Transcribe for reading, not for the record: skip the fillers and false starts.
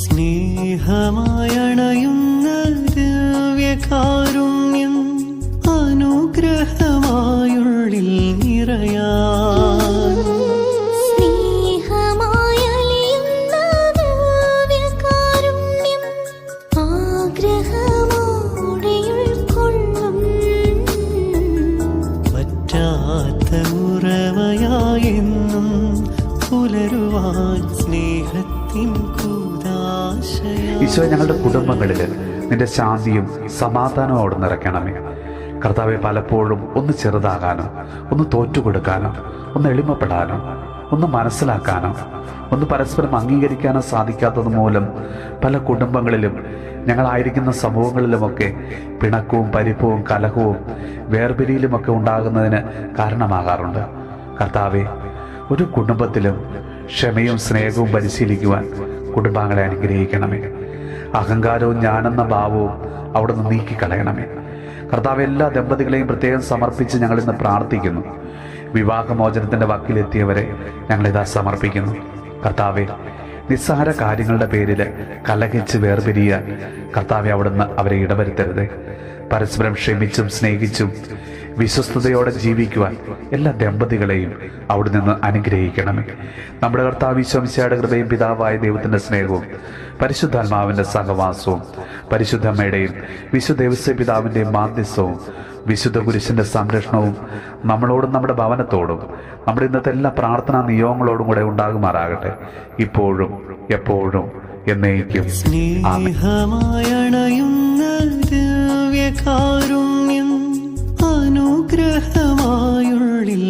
സ്നേഹമായണയുന്ന ദിവ്യകാരുണ്യം അനുഗ്രഹമായുള്ളിൽ നിറയാൻ ഉറവയായെന്നും പുലരുവാൻ സ്നേഹത്തിൻ കൂദാശയായി. ഈശോ, ഞങ്ങളുടെ കുടുംബങ്ങളിൽ നിന്റെ ശാന്തിയും സമാധാനവും അവിടെ നിറയ്ക്കണമേ. കർത്താവെ, പലപ്പോഴും ഒന്ന് ചെറുതാകാനോ, ഒന്ന് തോറ്റുകൊടുക്കാനോ, ഒന്ന് എളിമപ്പെടാനോ, ഒന്ന് മനസ്സിലാക്കാനോ, ഒന്ന് പരസ്പരം അംഗീകരിക്കാനോ സാധിക്കാത്തത് മൂലം പല കുടുംബങ്ങളിലും ഞങ്ങളായിരിക്കുന്ന സമൂഹങ്ങളിലുമൊക്കെ പിണക്കവും പരിപ്പവും കലഹവും വേർപിരിയിലുമൊക്കെ ഉണ്ടാകുന്നതിന് കാരണമാകാറുണ്ട്. കർത്താവെ, ഒരു കുടുംബത്തിലും ക്ഷമയും സ്നേഹവും പരിശീലിക്കുവാൻ കുടുംബാംഗങ്ങളെ അനുഗ്രഹിക്കണമേ. അഹങ്കാരവും ഞാനെന്ന ഭാവവും അവിടുന്ന് നീക്കിക്കളയണമേ. കർത്താവ്, എല്ലാ ദമ്പതികളെയും പ്രത്യേകം സമർപ്പിച്ച് ഞങ്ങളിന്ന് പ്രാർത്ഥിക്കുന്നു. വിവാഹമോചനത്തിൻ്റെ വക്കിലെത്തിയവരെ ഞങ്ങളിതാ സമർപ്പിക്കുന്നു. കർത്താവെ, നിസ്സാര കാര്യങ്ങളുടെ പേരിൽ കലഹിച്ച് വേർപിരിയാൻ കർത്താവെ അവിടുന്ന് അവരെ ഇടവരുത്തരുത്. പരസ്പരം ക്ഷമിച്ചും സ്നേഹിച്ചും വിശ്വസ്തയോടെ ജീവിക്കുവാൻ എല്ലാ ദമ്പതികളെയും അവിടെ നിന്ന് അനുഗ്രഹിക്കണമേ. നമ്മുടെ കർത്താവ് ഈശോ മിശിഹായുടെ കൃപയും പിതാവായ ദൈവത്തിൻ്റെ സ്നേഹവും പരിശുദ്ധാത്മാവിൻ്റെ സഹവാസവും പരിശുദ്ധമ്മയുടെയും വിശുദ്ധ ദേവസ്വ പിതാവിൻ്റെയും മാധ്യസ്ഥവും വിശുദ്ധ കുരിശിൻ്റെ സംരക്ഷണവും നമ്മളോടും നമ്മുടെ ഭവനത്തോടും നമ്മുടെ ഇന്നത്തെ എല്ലാ പ്രാർത്ഥനാ നിയോഗങ്ങളോടും കൂടെ ഉണ്ടാകുമാറാകട്ടെ, ഇപ്പോഴും എപ്പോഴും എന്നേക്കും. സ്നേഹമായണയുന്ന ദിവ്യകാരുണ്യം അനുഗ്രഹമായുള്ളിൽ